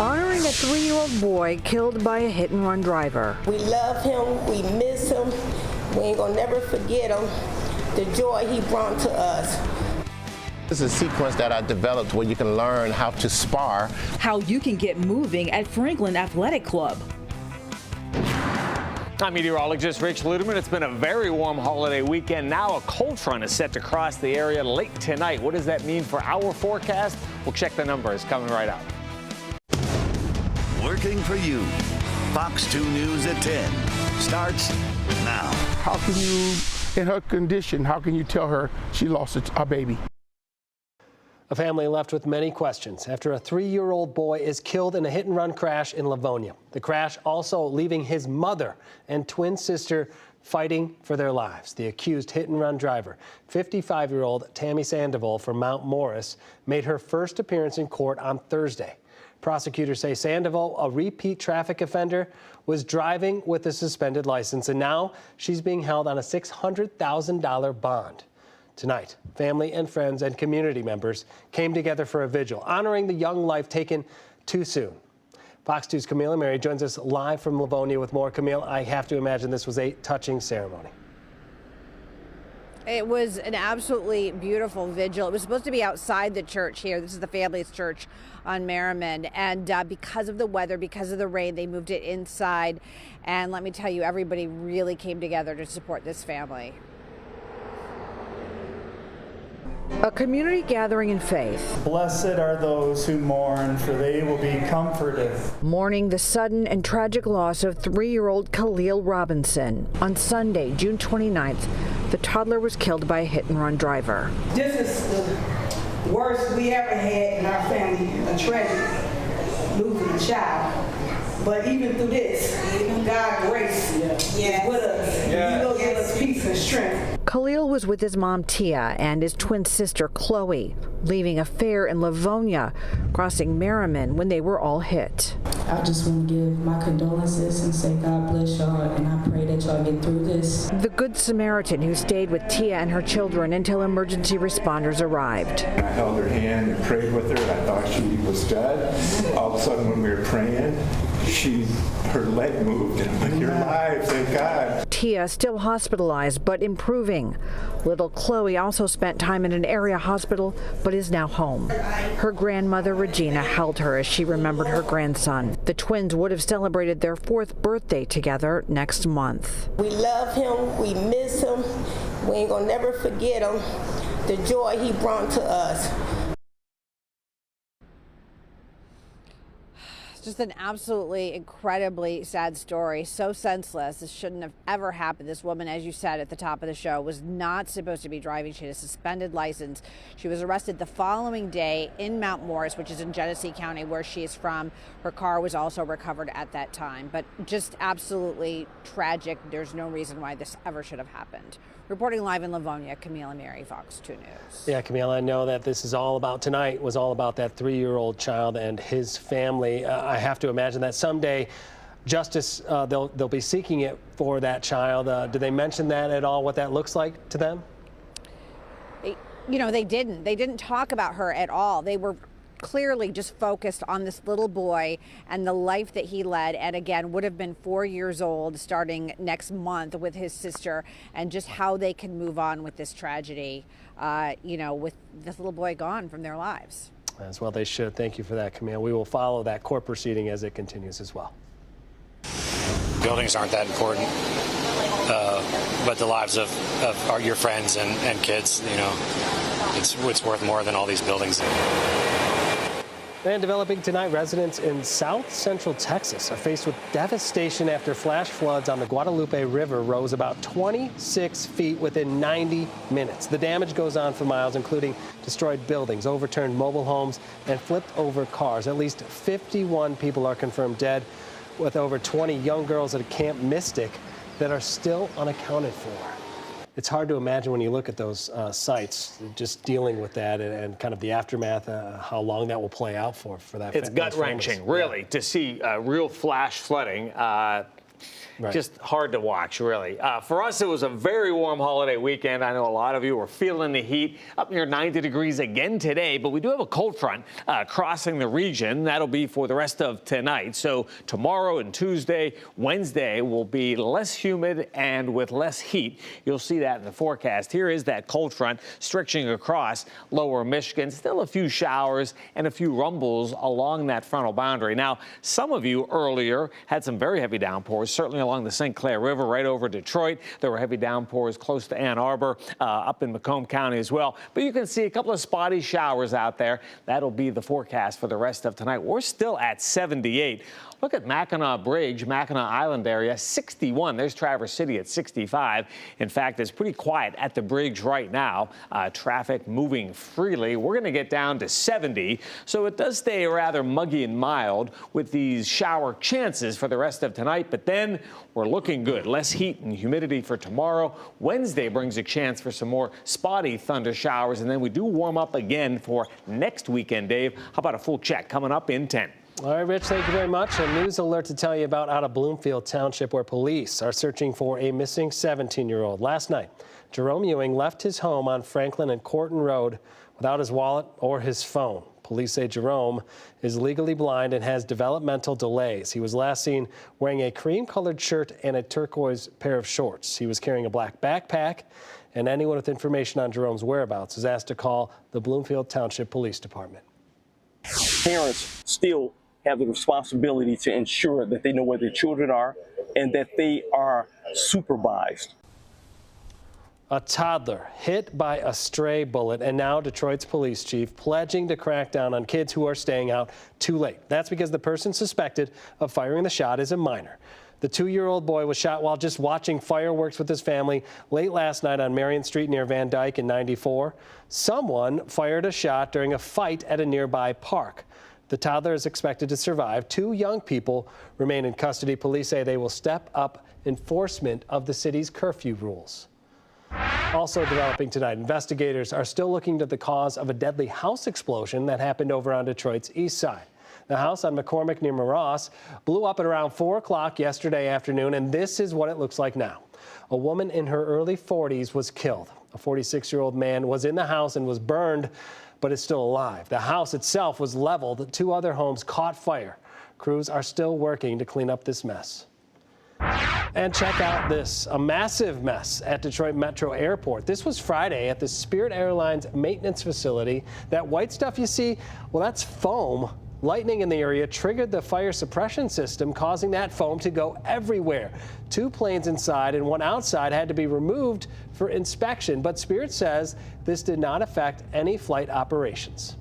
Honoring a 3-year-old boy killed by a hit-and-run driver. We love him, we miss him, we ain't gonna never forget him, the joy he brought to us. This is a sequence that I developed where you can learn how to spar. How you can get moving at Franklin Athletic Club. I'm meteorologist Rich Ludeman. It's been a very warm holiday weekend. Now a cold front is set to cross the area late tonight. What does that mean for our forecast? We'll check the numbers coming right up. Working for you. Fox 2 News at 10 starts now. How can you, in her condition, how can you tell her she lost a baby? A family left with many questions after a 3-year-old boy is killed in a hit-and-run crash in Livonia. The crash also leaving his mother and twin sister fighting for their lives. The accused hit-and-run driver, 55-year-old Tammy Sandoval from Mount Morris, made her first appearance in court on Thursday. Prosecutors say Sandoval, a repeat traffic offender, was driving with a suspended license, and now she's being held on a $600,000 bond. Tonight, family and friends and community members came together for a vigil, honoring the young life taken too soon. Fox 2's Camille Mary joins us live from Livonia with more. Camille, I have to imagine this was a touching ceremony. It was an absolutely beautiful vigil. It was supposed to be outside the church here. This is the family's church on Merriman. And because of the weather, because of the rain, they moved it inside. And let me tell you, everybody really came together to support this family. A community gathering in faith. Blessed are those who mourn, for they will be comforted. Mourning the sudden and tragic loss of 3-year-old Khalil Robinson. On Sunday, June 29th, the toddler was killed by a hit-and-run driver. This is the worst we ever had in our family, a tragedy, losing a child. But even through this, God's grace is with us. He will give us peace and strength. Khalil was with his mom, Tia, and his twin sister, Chloe, leaving a fair in Livonia, crossing Merriman when they were all hit. I just want to give my condolences and say God bless y'all, and I pray that y'all get through this. The Good Samaritan who stayed with Tia and her children until emergency responders arrived. I held her hand and prayed with her, and I thought she was dead. All of a sudden, when we were praying, her leg moved, and I'm like, you're alive, thank God. Tia still hospitalized, but improving. Little Chloe also spent time in an area hospital, but is now home. Her grandmother, Regina, held her as she remembered her grandson. The twins would have celebrated their 4th birthday together next month. We love him, we miss him, we ain't gonna never forget him, the joy he brought to us. Just an absolutely incredibly sad story. So senseless. This shouldn't have ever happened. This woman, as you said at the top of the show, was not supposed to be driving. She had a suspended license. She was arrested the following day in Mount Morris, which is in Genesee County, where she is from. Her car was also recovered at that time. But just absolutely tragic. There's no reason why this ever should have happened. Reporting live in Livonia, Camille Mary, Fox 2 News. Yeah, Camille, I know that this is all about tonight, was all about that 3-year-old child and his family. I have to imagine that someday justice, they'll be seeking it for that child. Do they mention that at all, what that looks like to them? You know, they didn't. They didn't talk about her at all. They were clearly just focused on this little boy and the life that he led, and again would have been 4 years old starting next month with his sister, and just how they can move on with this tragedy, you know, with this little boy gone from their lives. As well they should. Thank you for that, Camille. We will follow that court proceeding as it continues as well. Buildings aren't that important, but the lives of your friends and kids, you know, it's worth more than all these buildings. And developing tonight, residents in south central Texas are faced with devastation after flash floods on the Guadalupe River rose about 26 feet within 90 minutes. The damage goes on for miles, including destroyed buildings, overturned mobile homes, and flipped over cars. At least 51 people are confirmed dead, with over 20 young girls at Camp Mystic that are still unaccounted for. It's hard to imagine when you look at those sites, just dealing with that and kind of the aftermath, how long that will play out for that. It's gut-wrenching, really, to see real flash flooding. Just hard to watch, really. For us, it was a very warm holiday weekend. I know a lot of you were feeling the heat, up near 90 degrees again today, but we do have a cold front crossing the region. That'll be for the rest of tonight. So tomorrow and Tuesday, Wednesday will be less humid and with less heat. You'll see that in the forecast. Here is that cold front stretching across lower Michigan. Still a few showers and a few rumbles along that frontal boundary. Now, some of you earlier had some very heavy downpours, certainly along the St. Clair River right over Detroit. There were heavy downpours close to Ann Arbor, up in Macomb County as well. But you can see a couple of spotty showers out there. That'll be the forecast for the rest of tonight. We're still at 78. Look at Mackinac Bridge, Mackinac Island area, 61. There's Traverse City at 65. In fact, it's pretty quiet at the bridge right now. Traffic moving freely. We're going to get down to 70. So it does stay rather muggy and mild with these shower chances for the rest of tonight. But then we're looking good. Less heat and humidity for tomorrow. Wednesday brings a chance for some more spotty thunder showers. And then we do warm up again for next weekend, Dave. How about a full check coming up in 10? All right, Rich, thank you very much. A news alert to tell you about out of Bloomfield Township, where police are searching for a missing 17-year-old. Last night, Jerome Ewing left his home on Franklin and Corton Road without his wallet or his phone. Police say Jerome is legally blind and has developmental delays. He was last seen wearing a cream-colored shirt and a turquoise pair of shorts. He was carrying a black backpack, and anyone with information on Jerome's whereabouts is asked to call the Bloomfield Township Police Department. Parents still have the responsibility to ensure that they know where their children are and that they are supervised. A toddler hit by a stray bullet, and now Detroit's police chief pledging to crack down on kids who are staying out too late. That's because the person suspected of firing the shot is a minor. The 2-year-old boy was shot while just watching fireworks with his family late last night on Marion Street near Van Dyke in 94. Someone fired a shot during a fight at a nearby park. The toddler is expected to survive. 2 young people remain in custody. Police say they will step up enforcement of the city's curfew rules. Also developing tonight, investigators are still looking into the cause of a deadly house explosion that happened over on Detroit's east side. The house on McCormick near Moross blew up at around 4 o'clock yesterday afternoon, and this is what it looks like now. A woman in her early 40s was killed. A 46-year-old man was in the house and was burned, but is still alive. The house itself was leveled. 2 other homes caught fire. Crews are still working to clean up this mess. And check out this, a massive mess at Detroit Metro Airport. This was Friday at the Spirit Airlines maintenance facility. That white stuff you see, well, that's foam. Lightning in the area triggered the fire suppression system, causing that foam to go everywhere. 2 planes inside and 1 outside had to be removed for inspection, but Spirit says this did not affect any flight operations.